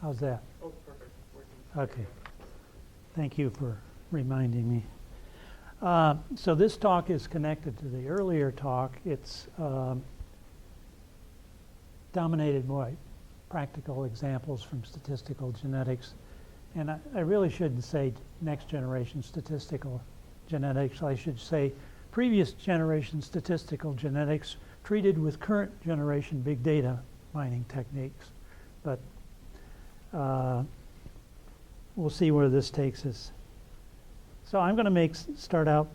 How's that? Oh, perfect. Working. Okay. Thank you for reminding me. So this talk is connected to the earlier talk. It's dominated by practical examples from statistical genetics. And I really shouldn't say next generation statistical genetics. I should say previous generation statistical genetics treated with current generation big data mining techniques. But we'll see where this takes us. So I'm going to start out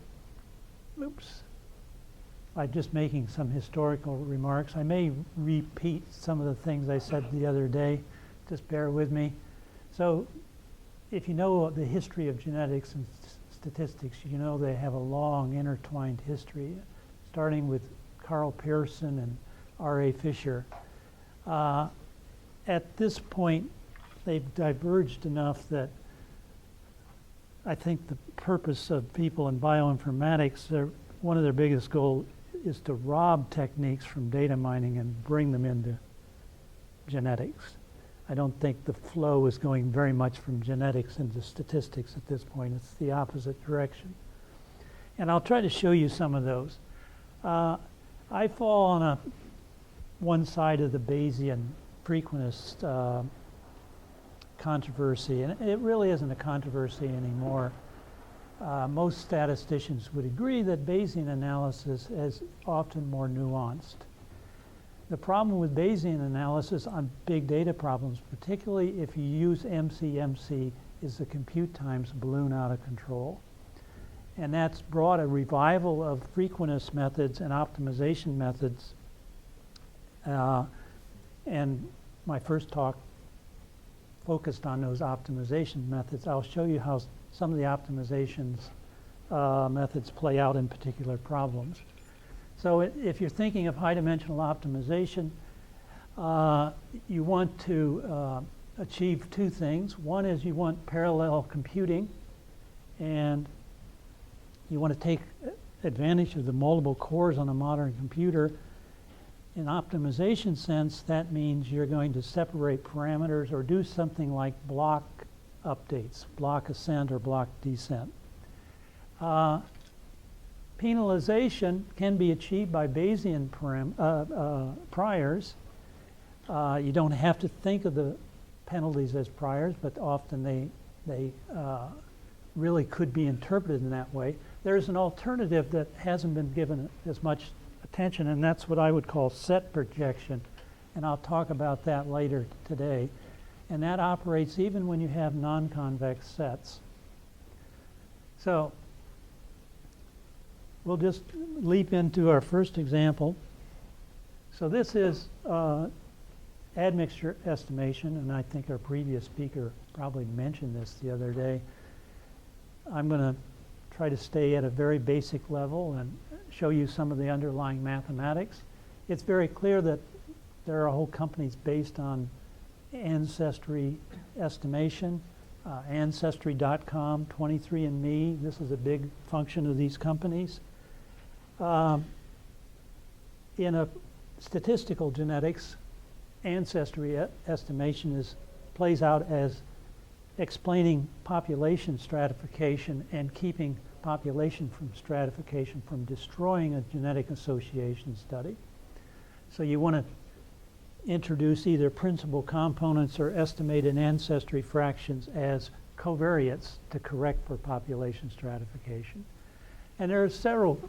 by just making some historical remarks. I may repeat some of the things I said the other day. Just bear with me. So if you know the history of genetics and statistics, you know they have a long intertwined history, starting with Carl Pearson and R.A. Fisher. At this point, they've diverged enough that I think the purpose of people in bioinformatics, one of their biggest goals is to rob techniques from data mining and bring them into genetics. I don't think the flow is going very much from genetics into statistics at this point. It's the opposite direction. And I'll try to show you some of those. I fall on one side of the Bayesian frequentist controversy, and it really isn't a controversy anymore. Most statisticians would agree that Bayesian analysis is often more nuanced. The problem with Bayesian analysis on big data problems, particularly if you use MCMC, is the compute times balloon out of control. And that's brought a revival of frequentist methods and optimization methods. And my first talk focused on those optimization methods. I'll show you how some of the optimizations methods play out in particular problems. So if you're thinking of high-dimensional optimization, you want to achieve two things. One is you want parallel computing, and you want to take advantage of the multiple cores on a modern computer. In optimization sense, that means you're going to separate parameters or do something like block updates, block ascent or block descent. Penalization can be achieved by Bayesian priors. You don't have to think of the penalties as priors, but often they really could be interpreted in that way. There's an alternative that hasn't been given as much attention, and that's what I would call set projection. And I'll talk about that later today. And that operates even when you have non-convex sets. So we'll just leap into our first example. So this is admixture estimation, and I think our previous speaker probably mentioned this the other day. I'm going to try to stay at a very basic level and show you some of the underlying mathematics. It's very clear that there are whole companies based on ancestry estimation, Ancestry.com, 23andMe. This is a big function of these companies. In a statistical genetics, ancestry estimation plays out as explaining population stratification and keeping population from stratification from destroying a genetic association study. So you want to introduce either principal components or estimated ancestry fractions as covariates to correct for population stratification. And there are several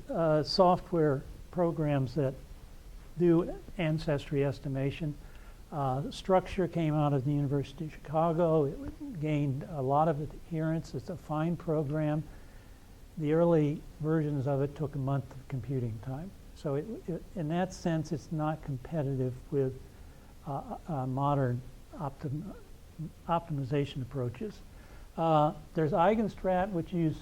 software programs that do ancestry estimation. Structure came out of the University of Chicago. It gained a lot of adherence. It's a fine program. The early versions of it took a month of computing time. So in that sense, it's not competitive with modern optimization approaches. There's Eigenstrat, which use,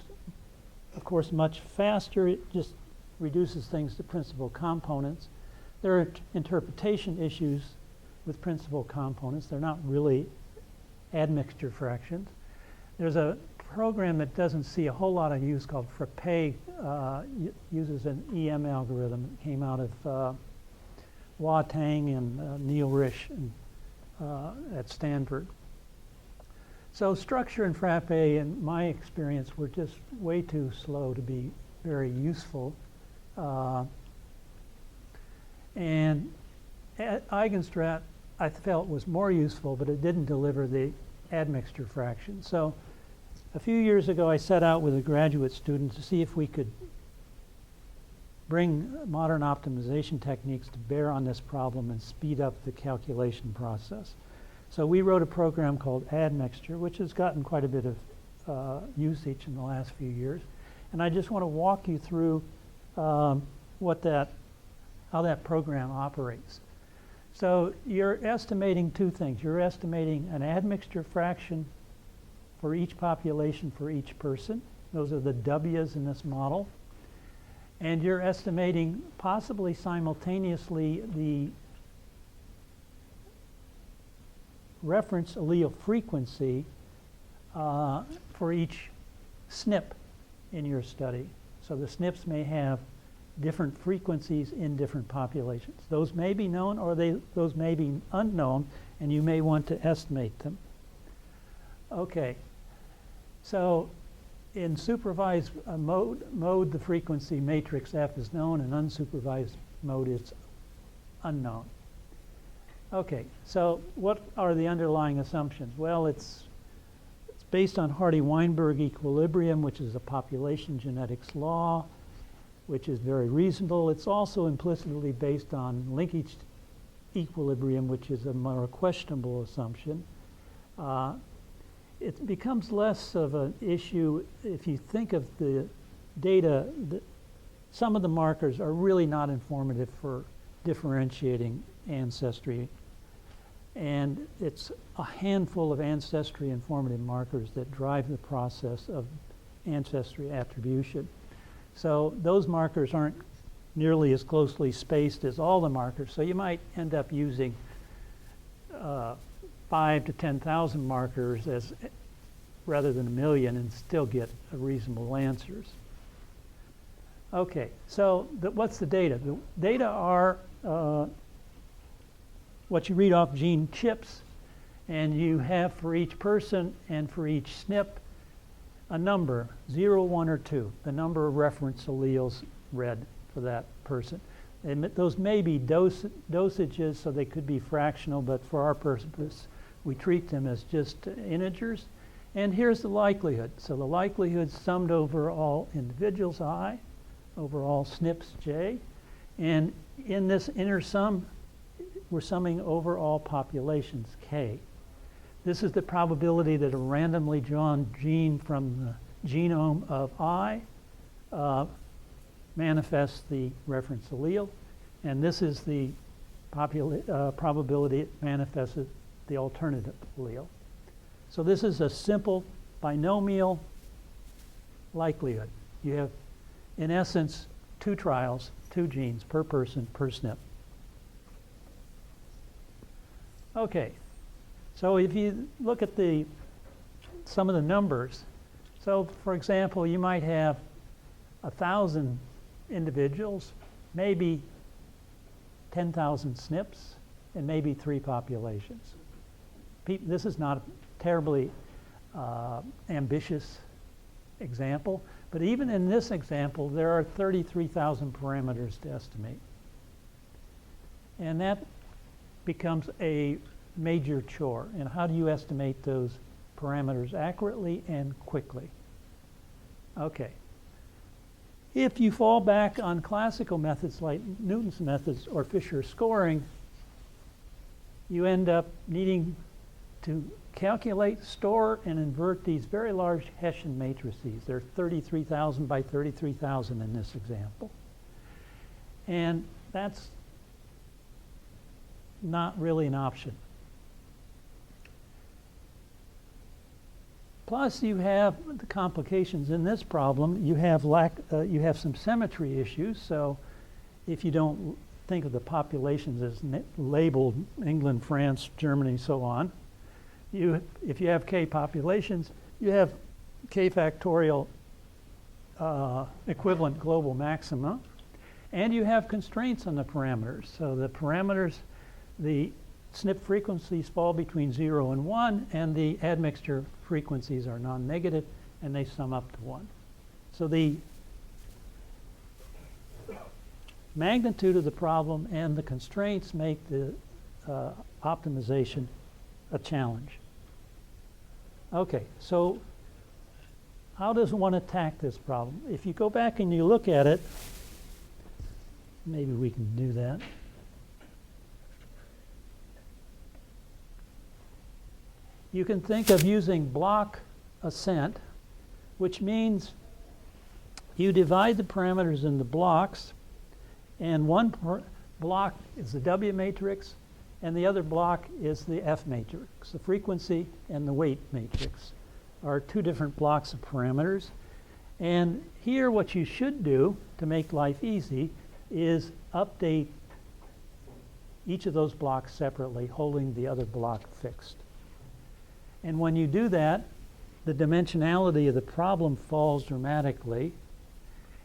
of course, much faster. It just reduces things to principal components. There are interpretation issues with principal components. They're not really admixture fractions. There's a program that doesn't see a whole lot of use called Frappé, uses an EM algorithm that came out of Hua Tang and Neil Risch at Stanford. So structure and frappe, in my experience, were just way too slow to be very useful. And Eigenstrat, I felt, was more useful, but it didn't deliver the admixture fraction. So a few years ago, I set out with a graduate student to see if we could bring modern optimization techniques to bear on this problem and speed up the calculation process. So we wrote a program called admixture, which has gotten quite a bit of usage in the last few years. And I just want to walk you through how that program operates. So you're estimating two things. You're estimating an admixture fraction for each population for each person. Those are the W's in this model. And you're estimating possibly simultaneously the reference allele frequency for each SNP in your study. So the SNPs may have different frequencies in different populations. Those may be known or those may be unknown, and you may want to estimate them. Okay, so in supervised mode, the frequency matrix F is known, and unsupervised mode is unknown. Okay, so what are the underlying assumptions? Well, it's based on Hardy-Weinberg equilibrium, which is a population genetics law, which is very reasonable. It's also implicitly based on linkage equilibrium, which is a more questionable assumption. It becomes less of an issue if you think of the data. Some of the markers are really not informative for differentiating ancestry. And it's a handful of ancestry informative markers that drive the process of ancestry attribution. So those markers aren't nearly as closely spaced as all the markers. So you might end up using 5 to 10,000 markers rather than 1 million and still get reasonable answers. Okay, so what's the data? The data are what you read off gene chips, and you have for each person and for each SNP a number, 0, 1, or 2, the number of reference alleles read for that person. And those may be dosages, so they could be fractional, but for our purpose, we treat them as just integers. And here's the likelihood. So the likelihood summed over all individuals, I, over all SNPs, J. And in this inner sum, we're summing over all populations, K. This is the probability that a randomly drawn gene from the genome of I manifests the reference allele. And this is the probability it manifests the alternative allele. So this is a simple binomial likelihood. You have, in essence, 2 trials, 2 genes per person per SNP. Okay, so if you look at some of the numbers, so for example, you might have 1,000 individuals, maybe 10,000 SNPs, and maybe 3 populations. This is not a terribly ambitious example, but even in this example, there are 33,000 parameters to estimate. And that becomes a major chore. And how do you estimate those parameters accurately and quickly? Okay. If you fall back on classical methods like Newton's methods or Fisher scoring, you end up needing to calculate, store, and invert these very large Hessian matrices. They're 33,000 by 33,000 in this example. And that's not really an option. Plus, you have the complications in this problem. You have some symmetry issues. So, if you don't think of the populations as labeled England, France, Germany, so on, if you have K populations, you have K factorial equivalent global maxima, and you have constraints on the parameters. So the parameters, the SNP frequencies fall between 0 and 1, and the admixture frequencies are non-negative, and they sum up to 1. So the magnitude of the problem and the constraints make the optimization a challenge. Okay, so how does one attack this problem? If you go back and you look at it, maybe we can do that. You can think of using block ascent, which means you divide the parameters into blocks, and one block is the W matrix, and the other block is the F matrix. The frequency and the weight matrix are two different blocks of parameters. And here what you should do to make life easy is update each of those blocks separately, holding the other block fixed. And when you do that, the dimensionality of the problem falls dramatically.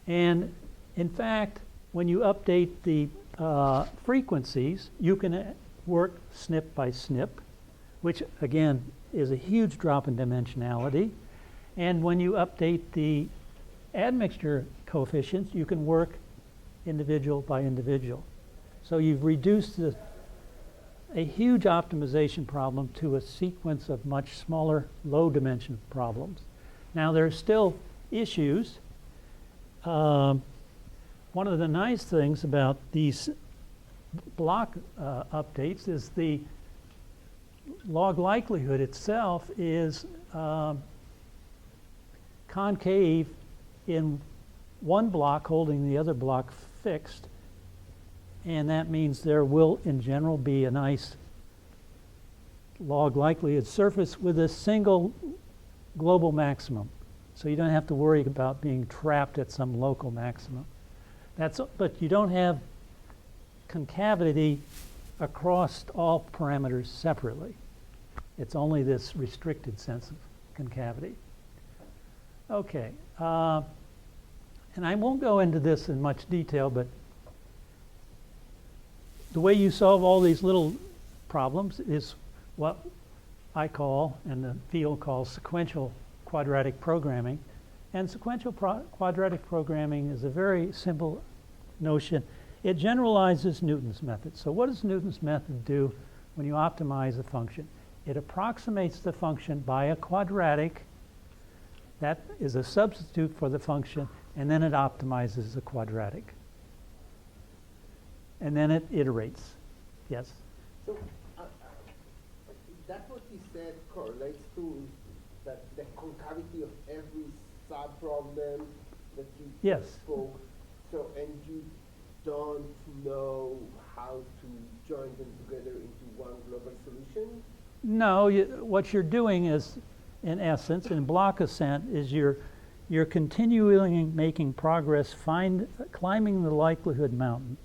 And in fact, when you update the frequencies, you can work SNP by SNP, which again is a huge drop in dimensionality. And when you update the admixture coefficients, you can work individual by individual. So you've reduced a huge optimization problem to a sequence of much smaller, low dimension problems. Now there are still issues. One of the nice things about these block updates is the log likelihood itself is concave in one block holding the other block fixed, and that means there will in general be a nice log likelihood surface with a single global maximum, so you don't have to worry about being trapped at some local maximum. But you don't have concavity across all parameters separately. It's only this restricted sense of concavity. Okay, and I won't go into this in much detail, but the way you solve all these little problems is what I call, and the field calls, sequential quadratic programming. And sequential quadratic programming is a very simple notion. It generalizes Newton's method. So what does Newton's method do when you optimize a function? It approximates the function by a quadratic. That is a substitute for the function, and then it optimizes the quadratic. And then it iterates. Yes? So that what he said correlates to that the concavity of every sub-problem that you Yes. spoke. So, and you don't know how to join them together into one global solution? No, what you're doing is, in essence, in block ascent, is you're continually making progress, climbing the likelihood mountain.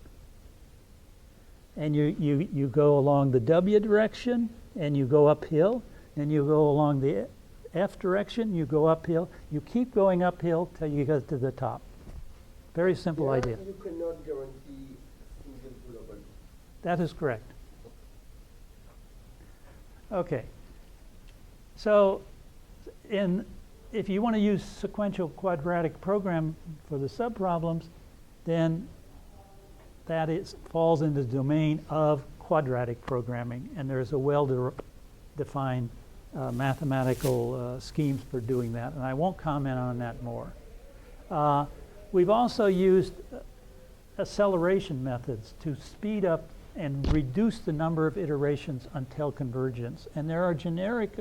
And you go along the W direction, and you go uphill, and you go along the F direction, you go uphill. You keep going uphill till you get to the top. Very simple idea. You cannot guarantee single global. That is correct. Okay. So if you want to use sequential quadratic program for the subproblems, then that falls into the domain of quadratic programming, and there's a well-defined mathematical schemes for doing that, and I won't comment on that more. We've also used acceleration methods to speed up and reduce the number of iterations until convergence. And there are generic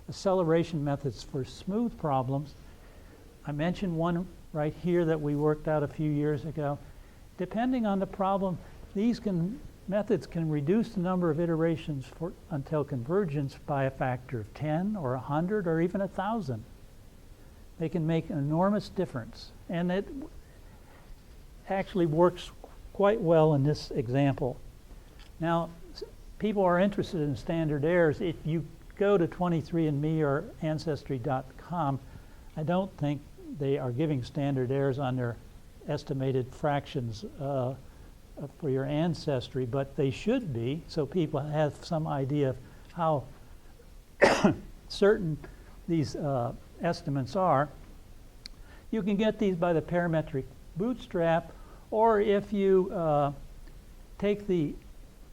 acceleration methods for smooth problems. I mentioned one right here that we worked out a few years ago. Depending on the problem, these methods can reduce the number of iterations until convergence by a factor of 10 or 100 or even 1,000. They can make an enormous difference. And it actually works quite well in this example. Now, people are interested in standard errors. If you go to 23andMe or Ancestry.com, I don't think they are giving standard errors on their estimated fractions for your ancestry, but they should be, so people have some idea of how certain these estimates are. You can get these by the parametric bootstrap, or if you take the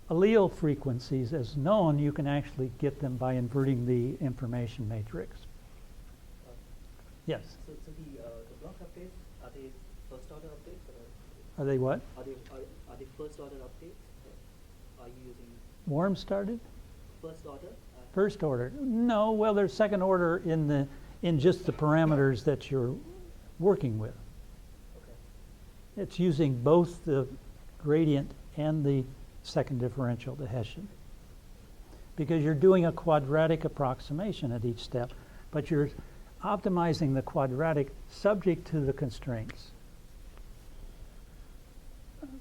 allele frequencies as known, you can actually get them by inverting the information matrix. Yes? So the block updates, are they first order updates, or Are they what? are they first order updates? Or are you using Warm started? first order? First order? No, well, there's second order in just the parameters that you're working with. Okay. It's using both the gradient and the second differential, the Hessian. Because you're doing a quadratic approximation at each step, but you're optimizing the quadratic subject to the constraints. Okay.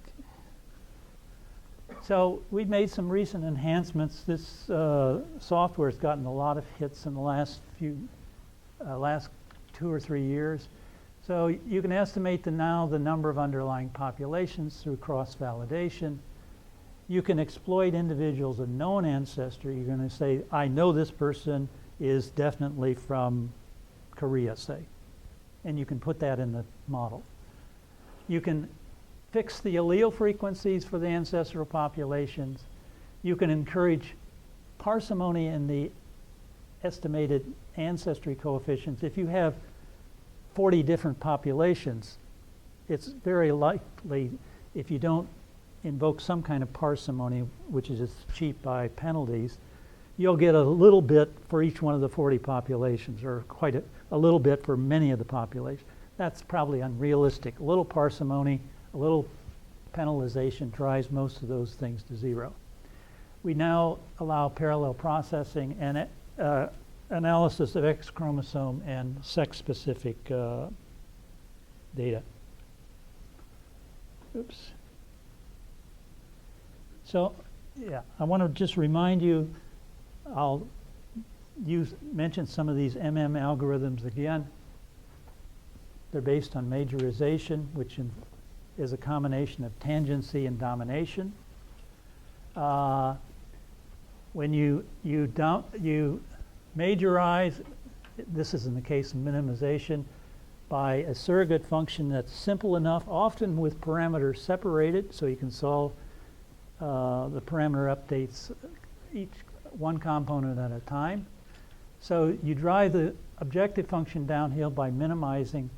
So we've made some recent enhancements. This software has gotten a lot of hits in the last 2 or 3 years. So you can estimate the number of underlying populations through cross-validation. You can exploit individuals of known ancestry. You're going to say, I know this person is definitely from Korea, say. And you can put that in the model. You can fix the allele frequencies for the ancestral populations. You can encourage parsimony in the estimated ancestry coefficients. If you have 40 different populations, it's very likely, if you don't invoke some kind of parsimony, which is just cheap by penalties, you'll get a little bit for each one of the 40 populations, or quite a little bit for many of the populations. That's probably unrealistic. A little parsimony, a little penalization drives most of those things to zero. We now allow parallel processing and analysis of X chromosome and sex-specific data. Oops. So, yeah, I want to just remind you, I'll mention some of these algorithms again. They're based on majorization, which is a combination of tangency and domination. When you majorize, this is in the case of minimization, by a surrogate function that's simple enough, often with parameters separated, so you can solve the parameter updates each one component at a time. So you drive the objective function downhill by minimizing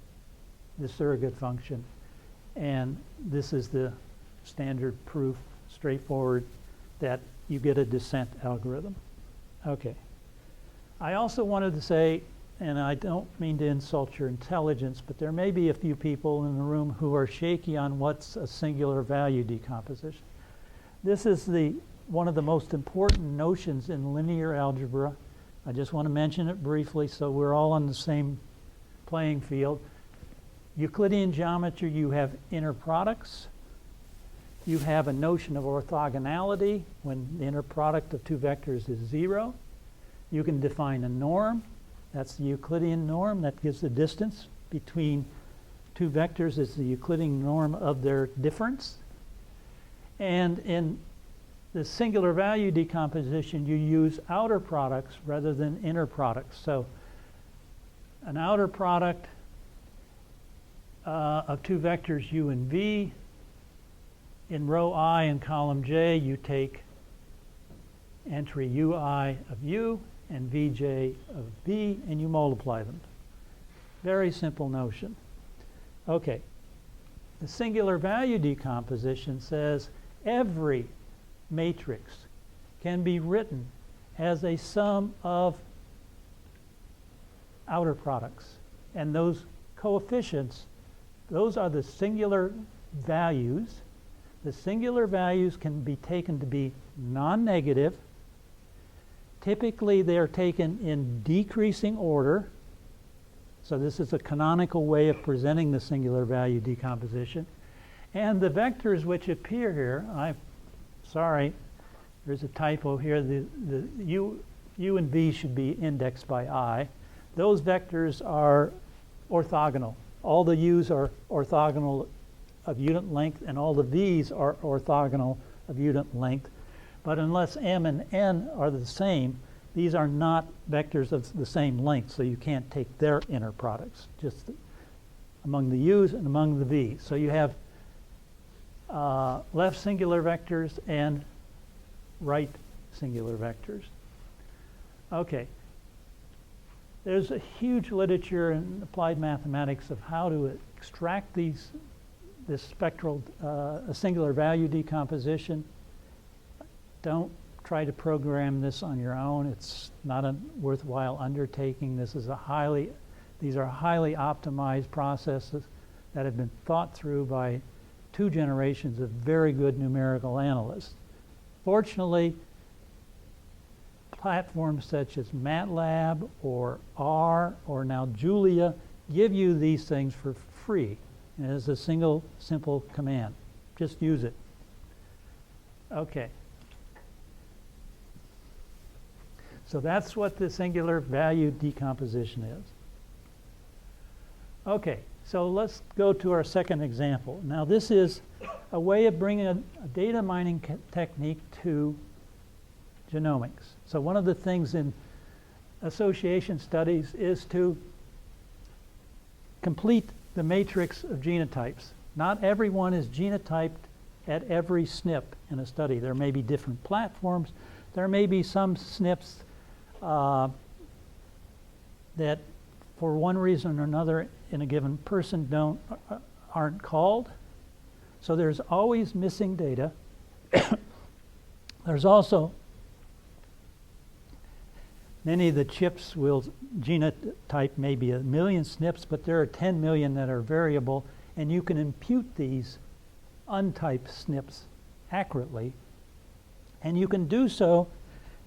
the surrogate function. And this is the standard proof, straightforward, that you get a descent algorithm. Okay. I also wanted to say, and I don't mean to insult your intelligence, but there may be a few people in the room who are shaky on what's a singular value decomposition. This is one of the most important notions in linear algebra. I just want to mention it briefly so we're all on the same playing field. Euclidean geometry, you have inner products. You have a notion of orthogonality when the inner product of two vectors is 0. You can define a norm. That's the Euclidean norm. That gives the distance between two vectors. It's the Euclidean norm of their difference. And in the singular value decomposition, you use outer products rather than inner products. So an outer product of two vectors u and v. In row I and column j, you take entry ui of u and vj of v, and you multiply them. Very simple notion. Okay. The singular value decomposition says every matrix can be written as a sum of outer products. And those coefficients, those are the singular values. The singular values can be taken to be non-negative. Typically, they are taken in decreasing order. So this is a canonical way of presenting the singular value decomposition. And the vectors which appear here, sorry, there's a typo here. The u and v should be indexed by I. Those vectors are orthogonal. All the u's are orthogonal of unit length, and all the v's are orthogonal of unit length. But unless m and n are the same, these are not vectors of the same length, so you can't take their inner products, just among the u's and among the v's. So you have left singular vectors and right singular vectors. Okay. There's a huge literature in applied mathematics of how to extract this spectral singular value decomposition. Don't try to program this on your own. It's not a worthwhile undertaking. These are highly optimized processes that have been thought through by 2 generations of very good numerical analysts. Fortunately, platforms such as MATLAB or R or now Julia give you these things for free as a single simple command. Just use it. Okay. So that's what the singular value decomposition is. Okay, so let's go to our second example. Now this is a way of bringing a data mining technique to genomics. So one of the things in association studies is to complete the matrix of genotypes. Not everyone is genotyped at every SNP in a study. There may be different platforms. There may be some SNPs that for one reason or another in a given person aren't called. So there's always missing data. There's also many of the chips will genotype maybe 1 million SNPs, but there are 10 million that are variable, and you can impute these untyped SNPs accurately. And you can do so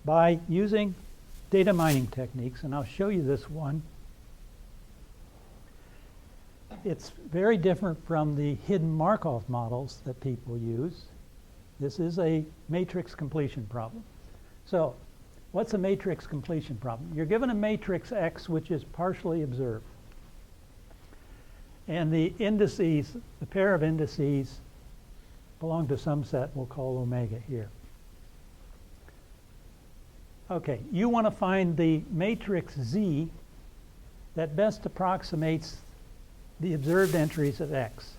by using data mining techniques, and I'll show you this one. It's very different from the hidden Markov models that people use. This is a matrix completion problem. So, what's a matrix completion problem? You're given a matrix X which is partially observed. And the indices, the pair of indices, belong to some set we'll call omega here. Okay, you want to find the matrix Z that best approximates the observed entries of X.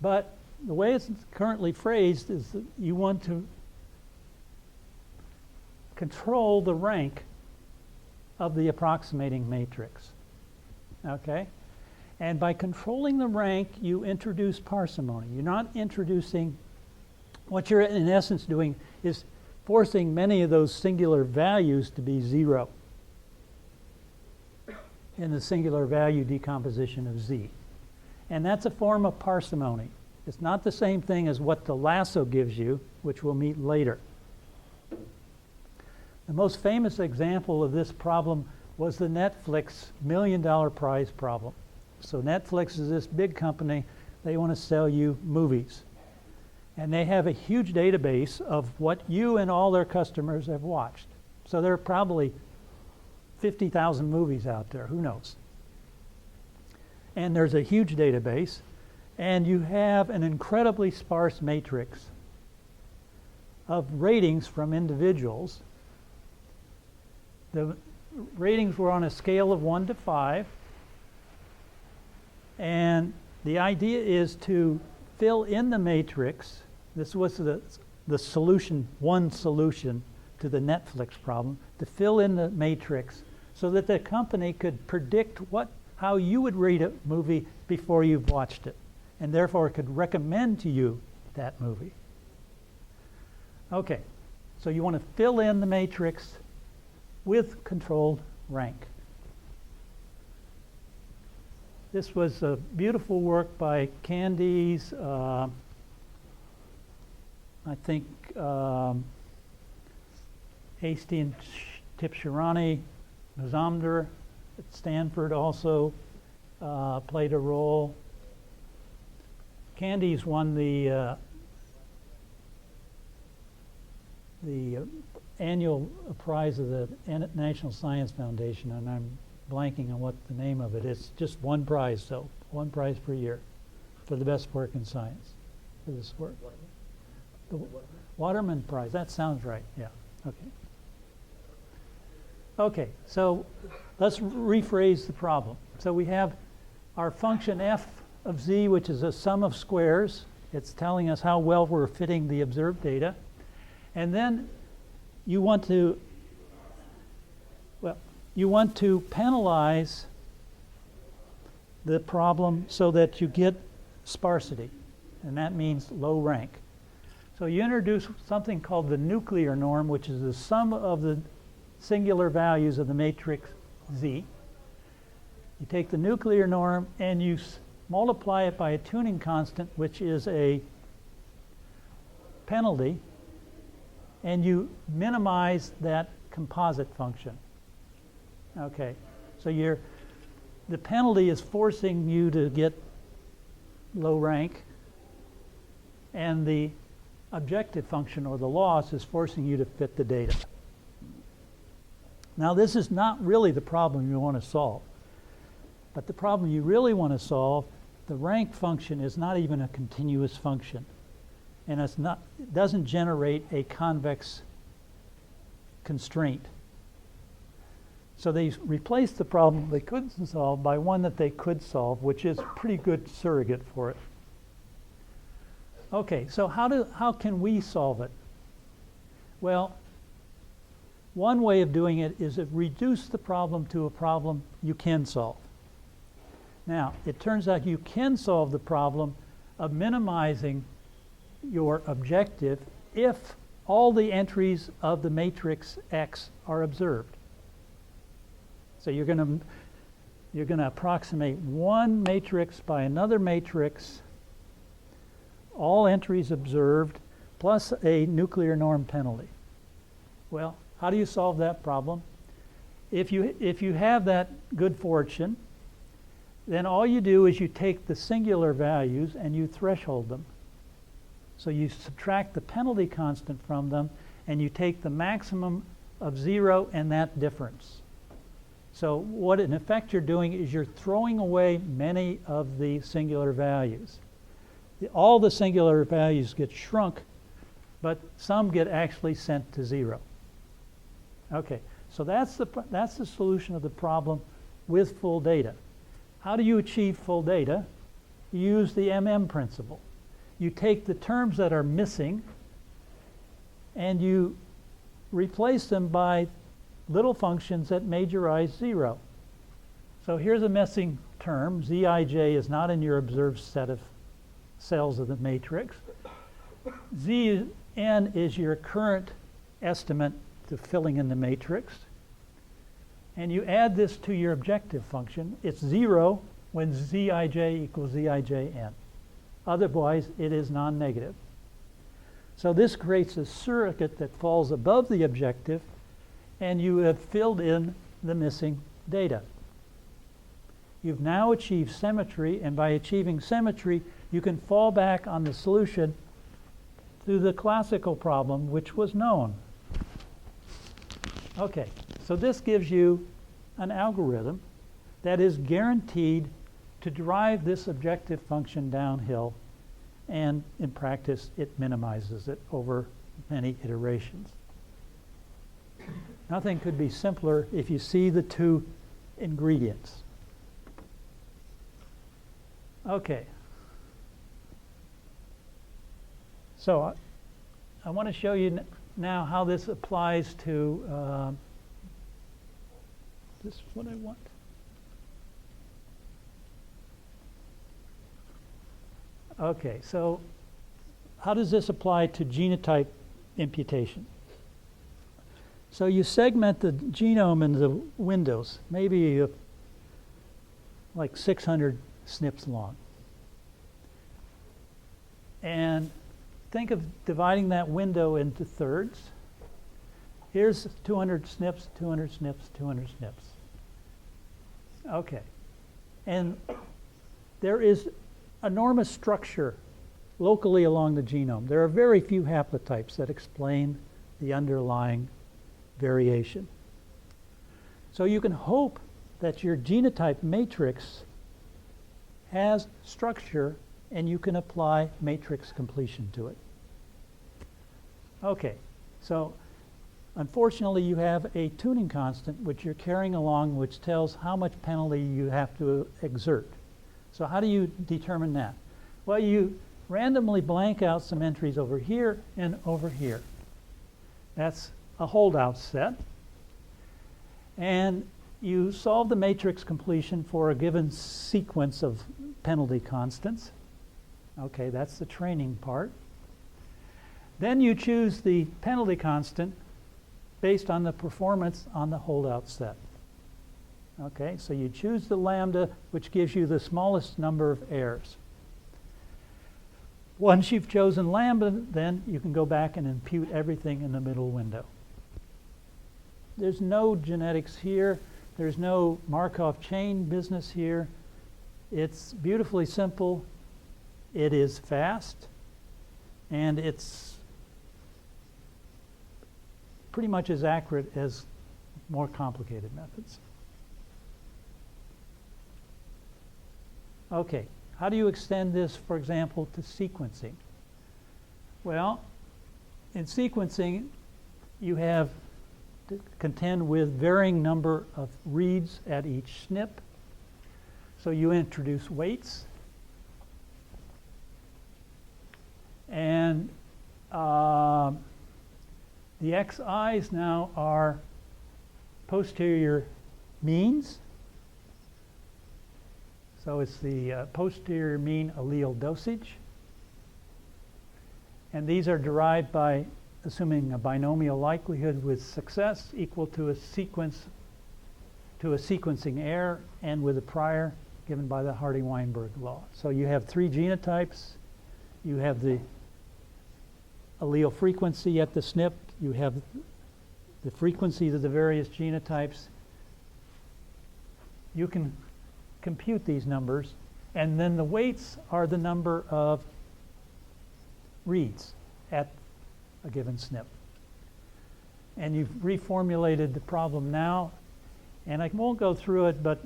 But the way it's currently phrased is that you want to control the rank of the approximating matrix. Okay? And by controlling the rank, you introduce parsimony. You're not introducing, what you're in essence doing is forcing many of those singular values to be 0 in the singular value decomposition of Z. And that's a form of parsimony. It's not the same thing as what the lasso gives you, which we'll meet later. The most famous example of this problem was the Netflix $1 million prize problem. So Netflix is this big company. They want to sell you movies. And they have a huge database of what you and all their customers have watched. So there are probably 50,000 movies out there. Who knows? And there's a huge database. And you have an incredibly sparse matrix of ratings from individuals. The ratings were on a scale of 1 to 5. And the idea is to fill in the matrix. This was the solution, one solution to the Netflix problem, to fill in the matrix so that the company could predict how you would rate a movie before you've watched it, and therefore could recommend to you that movie. Okay, so you want to fill in the matrix with controlled rank. This was a beautiful work by Candies, I think Hasty and Tipshirani, Mazumdar at Stanford also played a role. Candies won the annual prize of the National Science Foundation, and I'm blanking on what the name of it is. Just one prize, so one prize per year. for the best work in science for this work. What? The What? Waterman Prize, that sounds right, yeah, okay. Okay, so let's rephrase the problem. So we have our function f of z, which is a sum of squares. It's telling us how well we're fitting the observed data. And then you want to, well, you want to penalize the problem so that you get sparsity, and that means low rank. So you introduce something called the nuclear norm, which is the sum of the singular values of the matrix Z. You take the nuclear norm and you multiply it by a tuning constant, which is a penalty, and you minimize that composite function. Okay, so the penalty is forcing you to get low rank, and the objective function, or the loss, is forcing you to fit the data. Now, this is not really the problem you want to solve. But the problem you really want to solve, the rank function is not even a continuous function. And it doesn't generate a convex constraint. So they replaced the problem they couldn't solve by one that they could solve, which is a pretty good surrogate for it. Okay, so how can we solve it? Well, one way of doing it is to reduce the problem to a problem you can solve. Now, it turns out you can solve the problem of minimizing your objective if all the entries of the matrix X are observed. So you're going to approximate one matrix by another matrix, all entries observed, plus a nuclear norm penalty. Well, how do you solve that problem? If you have that good fortune, then all you do is you take the singular values and you threshold them. So you subtract the penalty constant from them, and you take the maximum of 0 and that difference. So what in effect you're doing is you're throwing away many of the singular values. All the singular values get shrunk, but some get actually sent to 0. Okay, so that's the solution of the problem with full data. How do you achieve full data? You use the MM principle. You take the terms that are missing and you replace them by little functions that majorize 0. So here's a missing term. Zij is not in your observed set of cells of the matrix. Zn is your current estimate to filling in the matrix. And you add this to your objective function. It's 0 when Zij equals Zijn. Otherwise, it is non-negative. So this creates a surrogate that falls above the objective, and you have filled in the missing data. You've now achieved symmetry, and by achieving symmetry, you can fall back on the solution to the classical problem, which was known. Okay, so this gives you an algorithm that is guaranteed to drive this objective function downhill, and in practice, it minimizes it over many iterations. Nothing could be simpler if you see the two ingredients. Okay. So I want to show you now how this applies to this is what I want. Okay, so how does this apply to genotype imputation? So you segment the genome into windows, maybe like 600 SNPs long. And think of dividing that window into thirds. Here's 200 SNPs, 200 SNPs, 200 SNPs. Okay. And there is enormous structure locally along the genome. There are very few haplotypes that explain the underlying variation. So you can hope that your genotype matrix has structure and you can apply matrix completion to it. Okay, so unfortunately you have a tuning constant which you're carrying along, which tells how much penalty you have to exert. So how do you determine that? Well, you randomly blank out some entries over here and over here. That's a holdout set. And you solve the matrix completion for a given sequence of penalty constants. Okay, that's the training part. Then you choose the penalty constant based on the performance on the holdout set. Okay, so you choose the lambda, which gives you the smallest number of errors. Once you've chosen lambda, then you can go back and impute everything in the middle window. There's no genetics here. There's no Markov chain business here. It's beautifully simple. It is fast. And it's pretty much as accurate as more complicated methods. Okay, how do you extend this, for example, to sequencing? Well, in sequencing, you have to contend with varying number of reads at each SNP. So you introduce weights. And the XIs now are posterior means. So it's the posterior mean allele dosage. And these are derived by assuming a binomial likelihood with success equal to a sequence, to a sequencing error, and with a prior given by the Hardy-Weinberg law. So you have three genotypes. You have the allele frequency at the SNP. You have the frequencies of the various genotypes. You can compute these numbers, and then the weights are the number of reads at a given SNP. And you've reformulated the problem now, and I won't go through it, but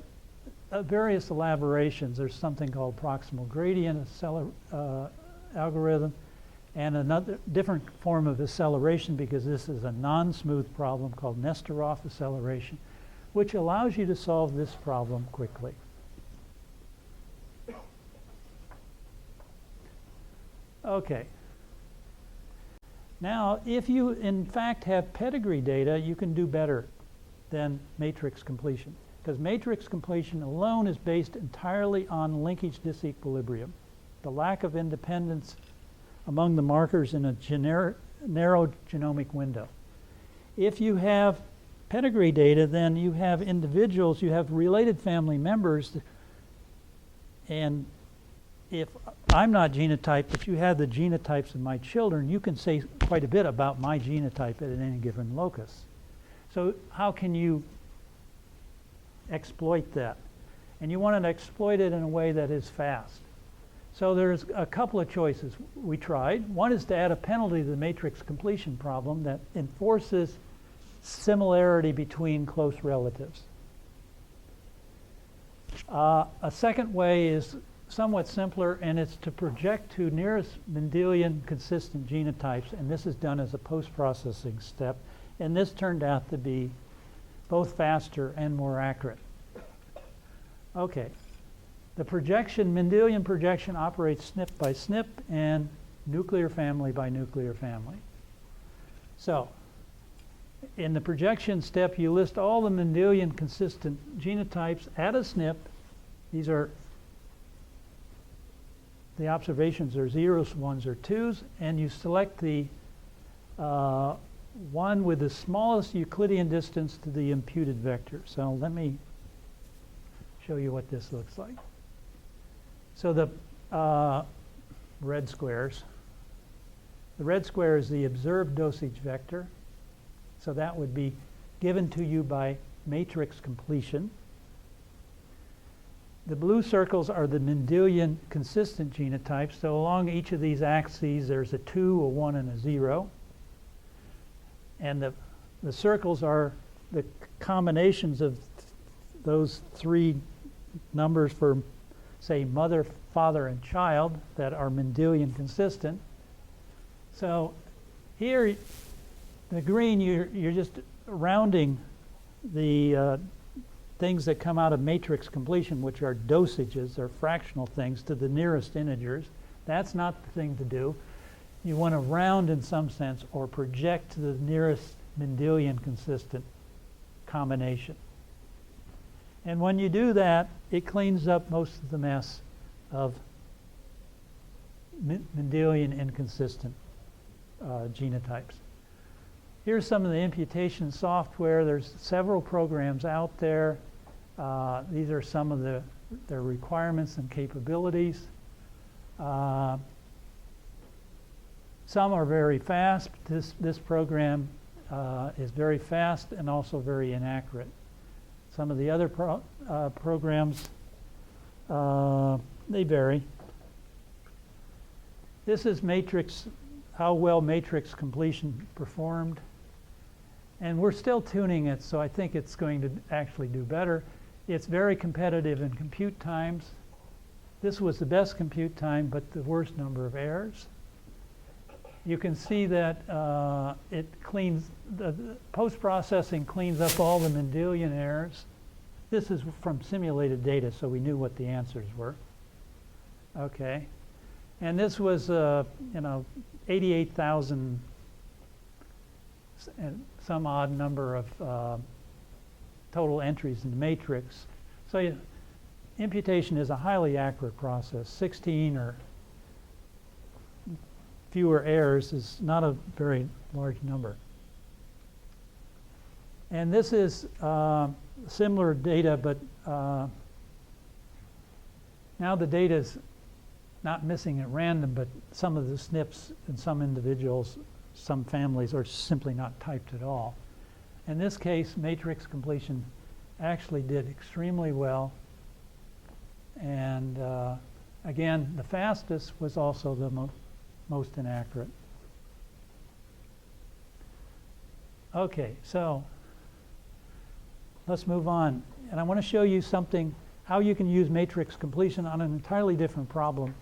various elaborations. There's something called proximal gradient algorithm, and another different form of acceleration, because this is a non-smooth problem called Nesterov acceleration, which allows you to solve this problem quickly. Okay. Now, if you in fact have pedigree data, you can do better than matrix completion, because matrix completion alone is based entirely on linkage disequilibrium, the lack of independence among the markers in a narrow genomic window. If you have pedigree data, then you have individuals, you have related family members, and if I'm not genotyped, but you have the genotypes of my children, you can say quite a bit about my genotype at any given locus. So how can you exploit that? And you want to exploit it in a way that is fast. So there's a couple of choices we tried. One is to add a penalty to the matrix completion problem that enforces similarity between close relatives. A second way is somewhat simpler, and it's to project to nearest Mendelian consistent genotypes, and this is done as a post-processing step, and this turned out to be both faster and more accurate. Okay, the projection, Mendelian projection, operates SNP by SNP and nuclear family by nuclear family. So, in the projection step, you list all the Mendelian consistent genotypes at a SNP. These are the observations are zeros, ones, or twos, and you select the one with the smallest Euclidean distance to the imputed vector. So let me show you what this looks like. So the red squares, the red square is the observed dosage vector. So that would be given to you by matrix completion. The blue circles are the Mendelian consistent genotypes. So along each of these axes, there's a 2, a 1, and a 0. And the circles are the combinations of those three numbers for, say, mother father and child that are Mendelian consistent. So here, the green, you're just rounding the things that come out of matrix completion, which are dosages or fractional things, to the nearest integers. That's not the thing to do. You want to round in some sense or project to the nearest Mendelian consistent combination. And when you do that, it cleans up most of the mess of Mendelian inconsistent genotypes. Here's some of the imputation software. There's several programs out there. These are some of their requirements and capabilities. Some are very fast. This program is very fast and also very inaccurate. Some of the other programs, they vary. This is matrix, how well matrix completion performed. And we're still tuning it, so I think it's going to actually do better. It's very competitive in compute times. This was the best compute time, but the worst number of errors. You can see that it cleans, the post-processing cleans up all the Mendelian errors. This is from simulated data, so we knew what the answers were. Okay. And this was, 88,000 and some odd number of total entries in the matrix. So imputation is a highly accurate process. 16 or fewer errors is not a very large number. And this is similar data, but now the data is not missing at random, but some of the SNPs in some individuals, some families, are simply not typed at all. In this case, matrix completion actually did extremely well. And again, the fastest was also the most inaccurate. Okay, so let's move on. And I want to show you something, how you can use matrix completion on an entirely different problem.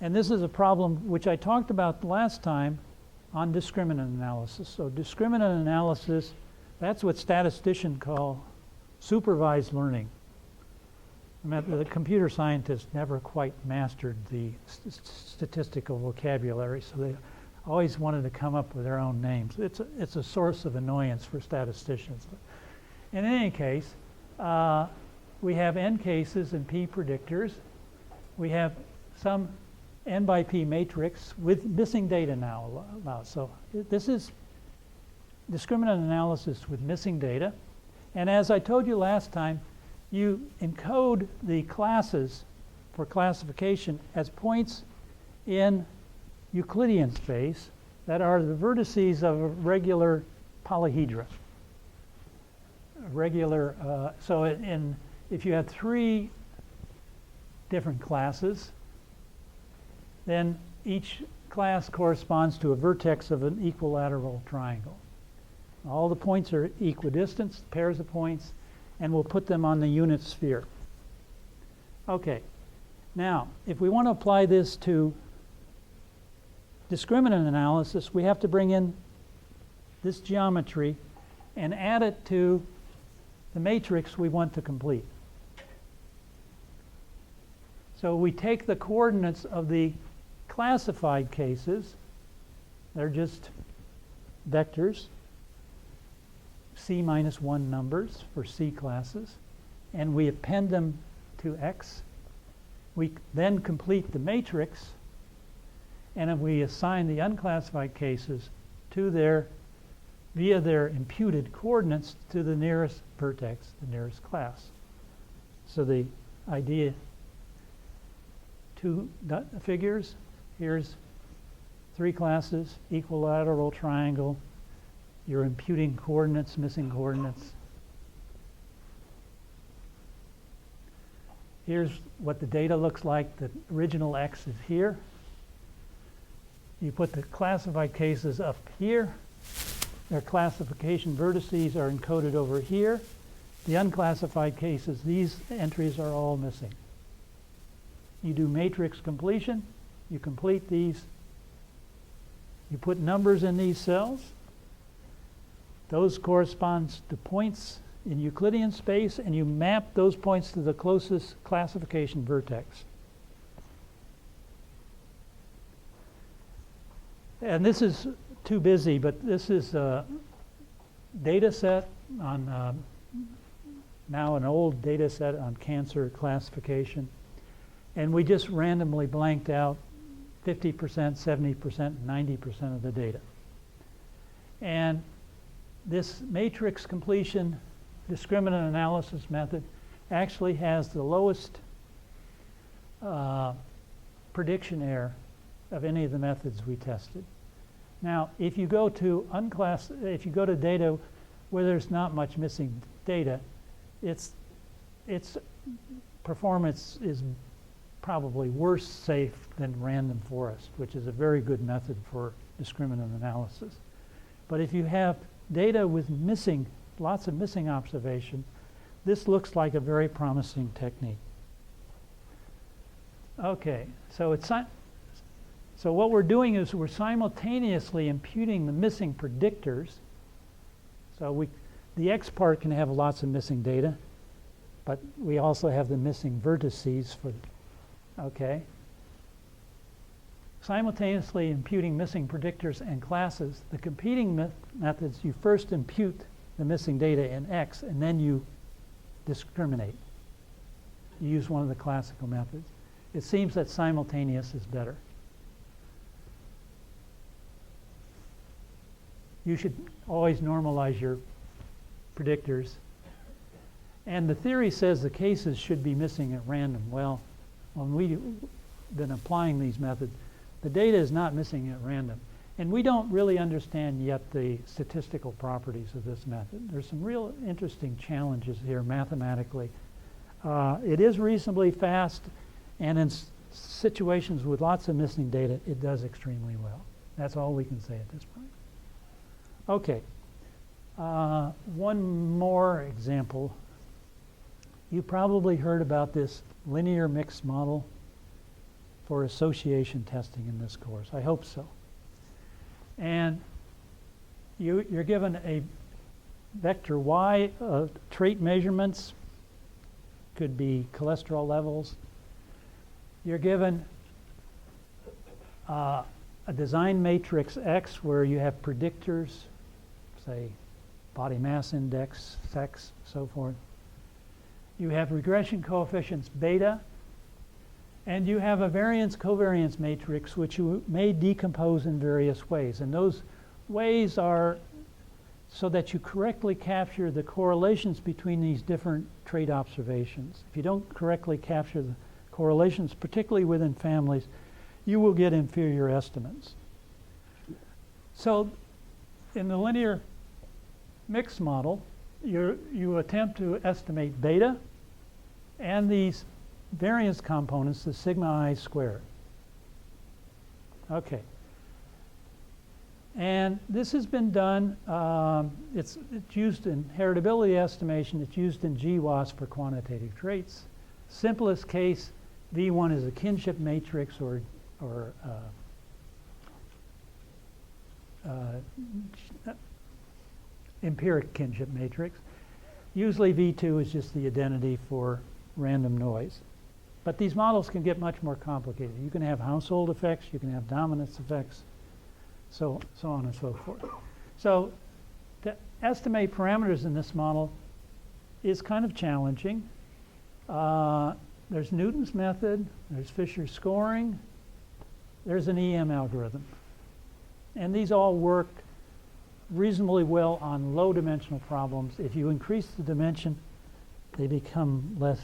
And this is a problem which I talked about last time on discriminant analysis. So discriminant analysis, that's what statisticians call supervised learning. The computer scientists never quite mastered the statistical vocabulary, so they always wanted to come up with their own names. It's a source of annoyance for statisticians. In any case, we have n cases and p predictors. We have some n by p matrix with missing data now allowed. So this is discriminant analysis with missing data. And as I told you last time, you encode the classes for classification as points in Euclidean space that are the vertices of a regular polyhedra. If you have 3 different classes, then each class corresponds to a vertex of an equilateral triangle. All the points are equidistant, pairs of points, and we'll put them on the unit sphere. Okay, now if we want to apply this to discriminant analysis, we have to bring in this geometry and add it to the matrix we want to complete. So we take the coordinates of the classified cases, they're just vectors, C-1 numbers for C classes, and we append them to X. We then complete the matrix, and then we assign the unclassified cases to via their imputed coordinates to the nearest vertex, the nearest class. So the idea, 2 figures, here's 3 classes, equilateral triangle, you're imputing coordinates, missing coordinates. Here's what the data looks like. The original X is here. You put the classified cases up here. Their classification vertices are encoded over here. The unclassified cases, these entries are all missing. you do matrix completion, you complete these, you put numbers in these cells. Those corresponds to points in Euclidean space, and you map those points to the closest classification vertex. And this is too busy, but this is a data set on now an old data set on cancer classification. And we just randomly blanked out 50%, 70%, 90% of the data. And this matrix completion discriminant analysis method actually has the lowest prediction error of any of the methods we tested. Now, if you go to if you go to data where there's not much missing data, its performance is probably worse safe than random forest, which is a very good method for discriminant analysis. But if you have data with lots of missing observation, this looks like a very promising technique. Okay, so what we're doing is we're simultaneously imputing the missing predictors. So the X part can have lots of missing data, but we also have the missing vertices for, okay. Simultaneously imputing missing predictors and classes. The competing methods, you first impute the missing data in X, and then you discriminate. You use one of the classical methods. It seems that simultaneous is better. You should always normalize your predictors. And the theory says the cases should be missing at random. Well, when we've been applying these methods, the data is not missing at random. And we don't really understand yet the statistical properties of this method. There's some real interesting challenges here mathematically. It is reasonably fast, and in situations with lots of missing data, it does extremely well. That's all we can say at this point. Okay, one more example. You probably heard about this linear mixed model for association testing in this course. I hope so. And you're given a vector Y of trait measurements, could be cholesterol levels. You're given a design matrix X where you have predictors, say body mass index, sex, so forth. You have regression coefficients beta, and you have a variance-covariance matrix which you may decompose in various ways. And those ways are so that you correctly capture the correlations between these different trait observations. If you don't correctly capture the correlations, particularly within families, you will get inferior estimates. So in the linear mixed model, you attempt to estimate beta and these variance components, the sigma I squared. Okay. And this has been done, it's used in heritability estimation, it's used in GWAS for quantitative traits. Simplest case, V1 is a kinship matrix or empiric kinship matrix. Usually V2 is just the identity for random noise. But these models can get much more complicated. You can have household effects, you can have dominance effects, so on and so forth. So to estimate parameters in this model is kind of challenging. There's Newton's method, there's Fisher scoring, there's an EM algorithm. And these all work reasonably well on low dimensional problems. If you increase the dimension, they become less,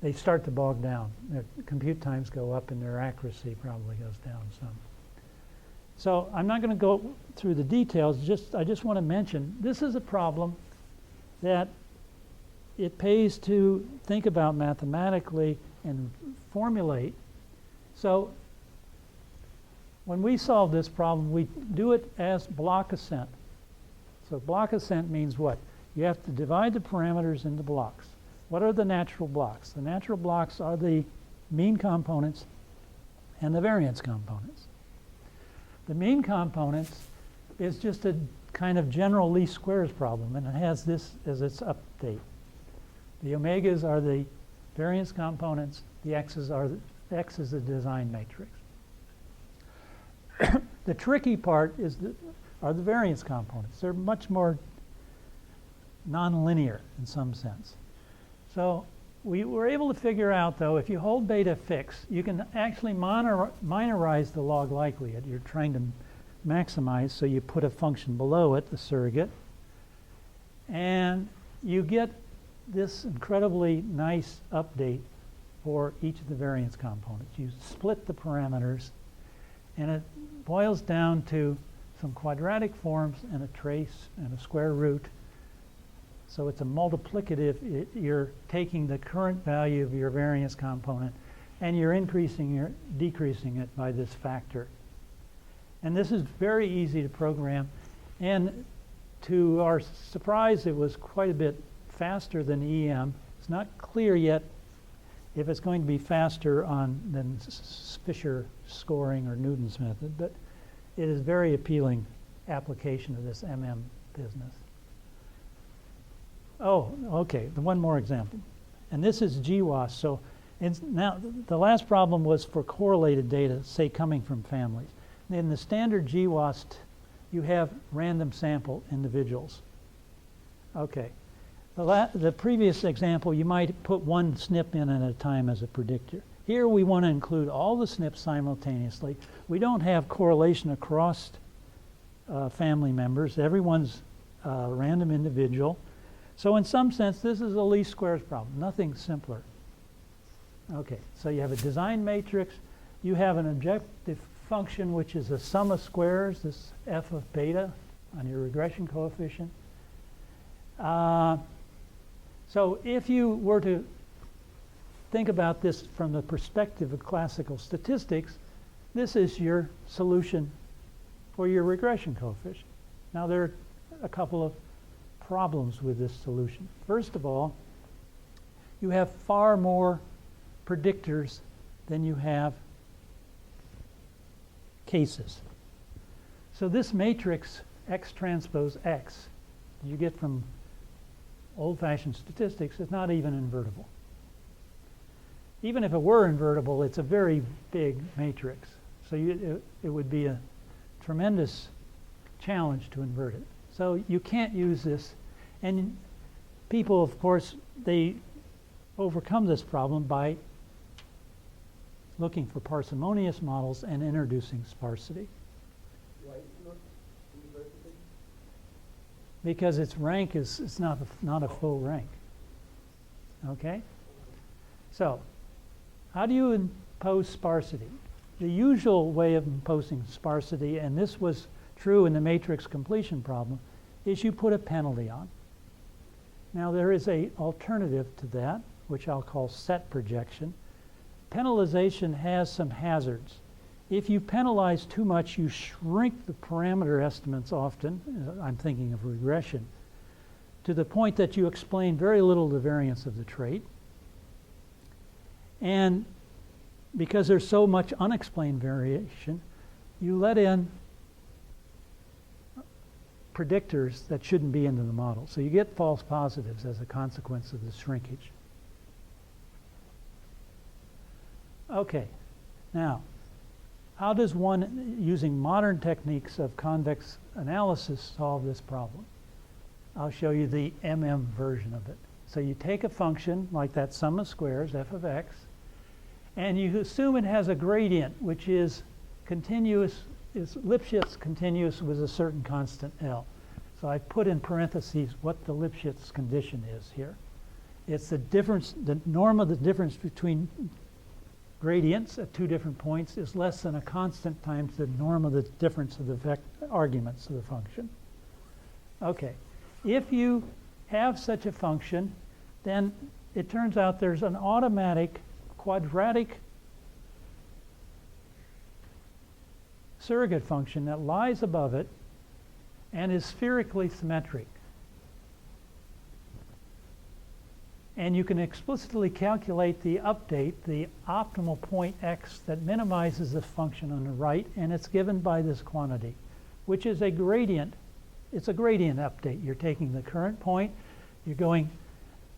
they start to bog down. Their compute times go up and their accuracy probably goes down some. So I'm not going to go through the details, I just want to mention this is a problem that it pays to think about mathematically and formulate. So when we solve this problem, we do it as block ascent. So block ascent means what? You have to divide the parameters into blocks. What are the natural blocks? The natural blocks are the mean components and the variance components. The mean components is just a kind of general least squares problem, and it has this as its update. The omegas are the variance components, the x's are x is the design matrix. The tricky part are the variance components. They're much more nonlinear in some sense. So we were able to figure out, though, if you hold beta fixed, you can actually minorize the log likelihood. You're trying to maximize, so you put a function below it, the surrogate, and you get this incredibly nice update for each of the variance components. You split the parameters, and it boils down to some quadratic forms and a trace and a square root. So it's a multiplicative. You're taking the current value of your variance component and you're increasing or decreasing it by this factor. And this is very easy to program. And to our surprise, it was quite a bit faster than EM. It's not clear yet if it's going to be faster than Fisher scoring or Newton's method, but it is very appealing application of this MM business. Oh, okay, one more example. And this is GWAS. So now the last problem was for correlated data, say coming from families. In the standard GWAS, you have random sample individuals. Okay. The previous example, you might put one SNP in at a time as a predictor. Here we want to include all the SNPs simultaneously. We don't have correlation across family members. Everyone's a random individual. So in some sense, this is a least squares problem, nothing simpler. Okay, so you have a design matrix. You have an objective function, which is a sum of squares, this f of beta on your regression coefficient. So if you were to think about this from the perspective of classical statistics, this is your solution for your regression coefficient. Now there are a couple of problems with this solution. First of all, you have far more predictors than you have cases. So this matrix X transpose X you get from old-fashioned statistics is not even invertible. Even if it were invertible, it's a very big matrix. So it would be a tremendous challenge to invert it. So you can't use this. And people, of course, they overcome this problem by looking for parsimonious models and introducing sparsity. Why not invertible? Because its rank is not a full rank. Okay? So, how do you impose sparsity? The usual way of imposing sparsity, and this was true in the matrix completion problem, is you put a penalty on. Now there is an alternative to that, which I'll call set projection. Penalization has some hazards. If you penalize too much, you shrink the parameter estimates often, I'm thinking of regression, to the point that you explain very little the variance of the trait. And because there's so much unexplained variation, you let in predictors that shouldn't be into the model. So you get false positives as a consequence of the shrinkage. Okay, now, how does one, using modern techniques of convex analysis, solve this problem? I'll show you the MM version of it. So you take a function like that sum of squares, f of x, and you assume it has a gradient, which is continuous, is Lipschitz continuous with a certain constant L. So I put in parentheses what the Lipschitz condition is here. It's the difference, the norm of the difference between gradients at two different points is less than a constant times the norm of the difference of the arguments of the function. Okay, if you have such a function, then it turns out there's an automatic quadratic surrogate function that lies above it and is spherically symmetric. And you can explicitly calculate the update, the optimal point x that minimizes the function on the right, and it's given by this quantity, which is a gradient. It's a gradient update. You're taking the current point, you're going,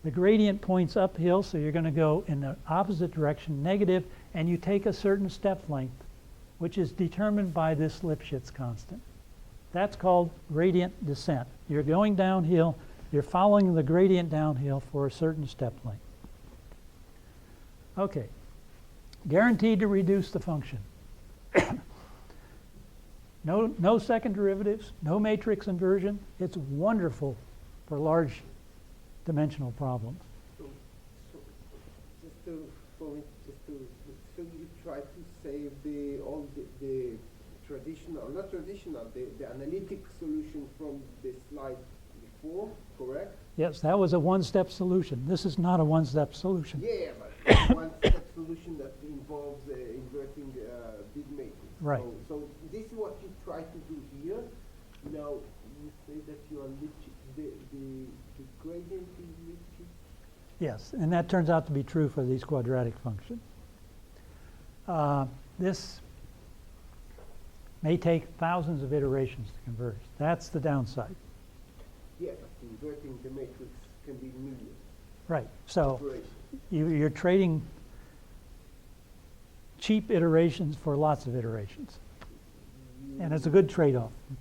the gradient points uphill, so you're going to go in the opposite direction, negative, and you take a certain step length, which is determined by this Lipschitz constant. That's called gradient descent. You're going downhill, you're following the gradient downhill for a certain step length. Okay, guaranteed to reduce the function. No second derivatives, no matrix inversion. It's wonderful for large dimensional problems. So you try to save all the traditional, not traditional, the analytic solution from the slide before, correct? Yes, that was a one-step solution. This is not a one-step solution. Yeah, but one-step solution that involves inverting big matrix. Right. So this is what you try to do here. Now you say that you are the gradient is Lipschitz. Yes, and that turns out to be true for these quadratic functions. This may take thousands of iterations to converge. That's the downside. Yeah, but inverting the matrix can be millions. Right. So Iterations. you're trading cheap iterations for lots of iterations. And it's a good trade-off. You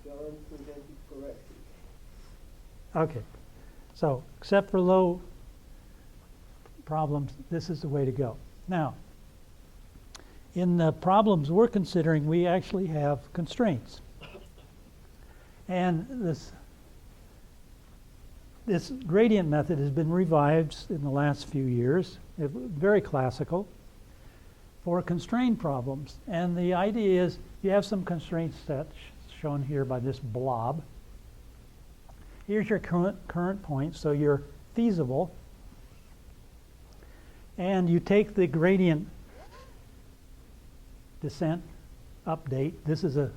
don't present it correctly. Okay. So except for low problems, this is the way to go. Now, in the problems we're considering, we actually have constraints. And this gradient method has been revived in the last few years, very classical, for constrained problems. And the idea is you have some constraint sets shown here by this blob. Here's your current point, so you're feasible. And you take the gradient descent update. This is a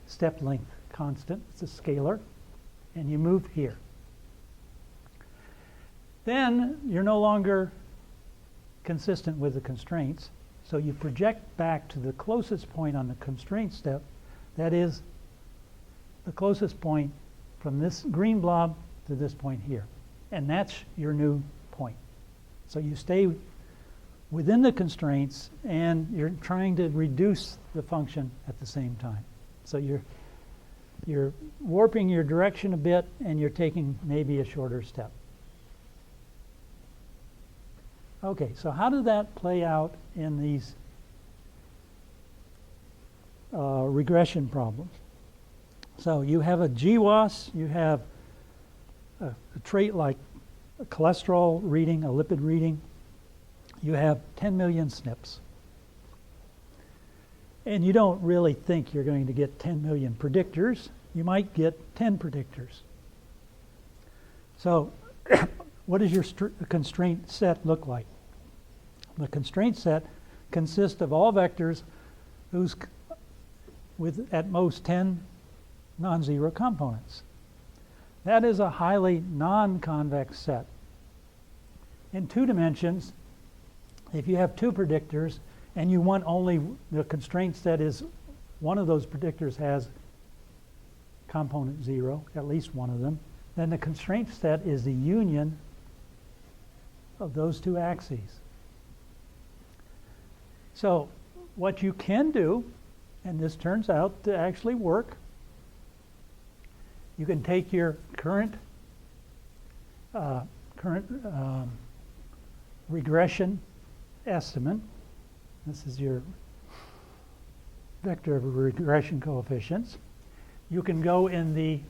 step length constant. It's a scalar. And you move here. Then you're no longer consistent with the constraints. So you project back to the closest point on the constraint step. That is the closest point from this green blob to this point here. And that's your new point. So you stay within the constraints and you're trying to reduce the function at the same time. So you're warping your direction a bit and you're taking maybe a shorter step. Okay, so how did that play out in these regression problems? So you have a GWAS, you have a trait like a cholesterol reading, a lipid reading. You have 10 million SNPs. And you don't really think you're going to get 10 million predictors. You might get 10 predictors. So what does your constraint set look like? The constraint set consists of all vectors whose with at most 10 non-zero components. That is a highly non-convex set. In 2 dimensions, if you have 2 predictors and you want only the constraint set is one of those predictors has component 0, at least one of them, then the constraint set is the union of those 2 axes. So what you can do, and this turns out to actually work, you can take your current regression estimate. This is your vector of regression coefficients. You can go in the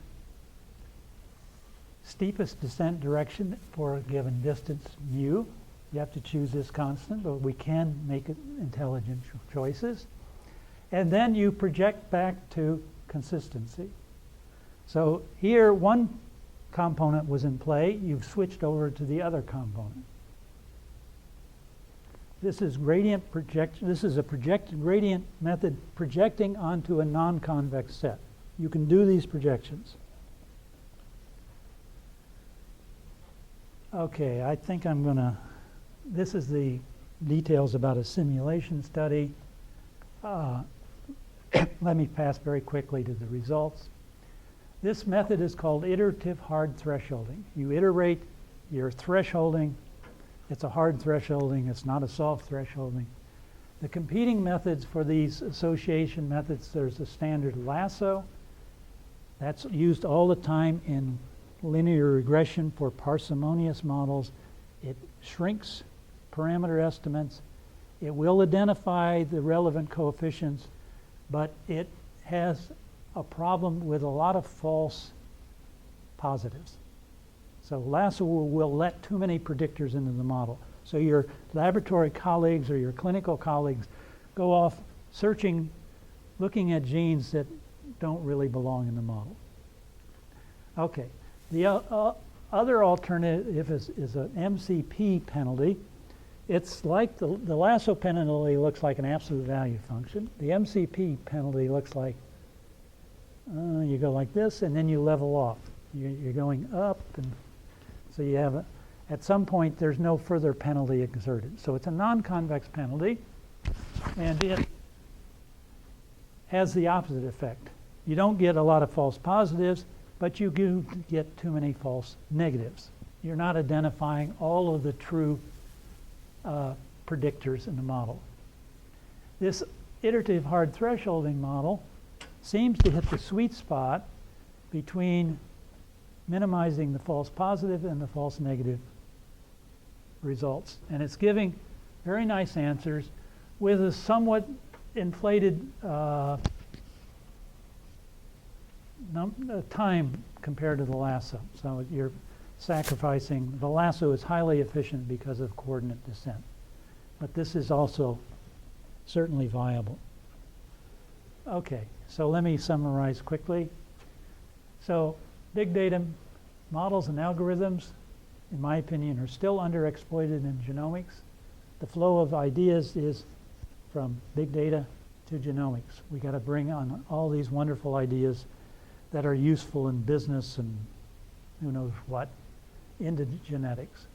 steepest descent direction for a given distance mu. You have to choose this constant, but we can make intelligent choices. And then you project back to consistency. So here one component was in play. You've switched over to the other component. This is gradient projection. This is a projected gradient method projecting onto a non-convex set. You can do these projections. Okay, I think I'm going to, this is the details about a simulation study. Let me pass very quickly to the results. This method is called iterative hard thresholding. You iterate your thresholding. It's a hard thresholding. It's not a soft thresholding. The competing methods for these association methods, there's a standard lasso. That's used all the time in linear regression for parsimonious models. It shrinks parameter estimates. It will identify the relevant coefficients, but it has a problem with a lot of false positives. So lasso will let too many predictors into the model. So your laboratory colleagues or your clinical colleagues go off searching, looking at genes that don't really belong in the model. Okay, the other alternative is an MCP penalty. It's like the lasso penalty looks like an absolute value function. The MCP penalty looks like you go like this and then you level off. You're going up, and so you have at some point there's no further penalty exerted. So it's a non-convex penalty, and it has the opposite effect. You don't get a lot of false positives, but you do get too many false negatives. You're not identifying all of the true predictors in the model. This iterative hard thresholding model seems to hit the sweet spot between minimizing the false positive and the false negative results. And it's giving very nice answers with a somewhat inflated time compared to the lasso. So you're sacrificing, the lasso is highly efficient because of coordinate descent. But this is also certainly viable. Okay, so let me summarize quickly. So big data models and algorithms, in my opinion, are still underexploited in genomics. The flow of ideas is from big data to genomics. We got to bring on all these wonderful ideas that are useful in business and who knows what into genetics.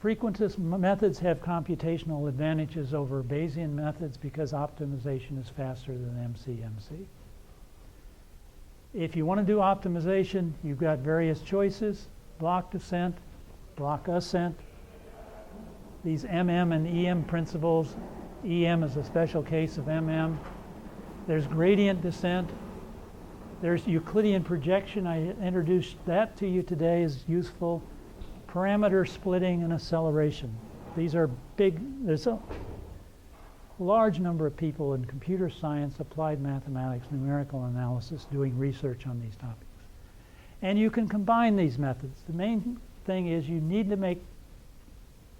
Frequentist methods have computational advantages over Bayesian methods because optimization is faster than MCMC. If you want to do optimization, you've got various choices: block descent, block ascent, these MM and EM principles. EM is a special case of MM. There's gradient descent. There's Euclidean projection. I introduced that to you today as useful. Parameter splitting and acceleration. These are big. There's a large number of people in computer science, applied mathematics, numerical analysis doing research on these topics. And you can combine these methods. The main thing is you need to make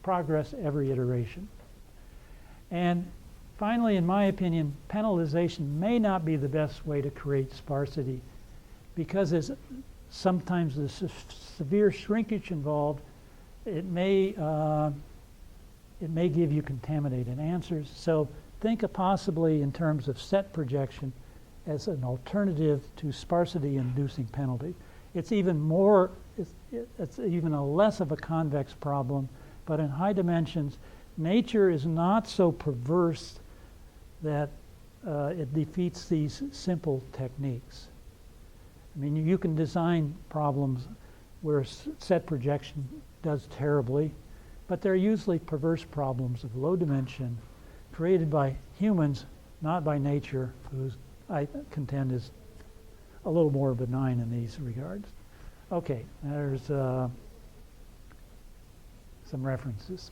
progress every iteration. And finally, in my opinion, penalization may not be the best way to create sparsity because there's sometimes the severe shrinkage involved. It may give you contaminated answers. So think of possibly in terms of set projection as an alternative to sparsity-inducing penalty. It's even more, it's even a less of a convex problem, but in high dimensions, nature is not so perverse that it defeats these simple techniques. I mean, you can design problems where set projection does terribly, but they're usually perverse problems of low dimension created by humans, not by nature, who I contend is a little more benign in these regards. Okay, there's some references.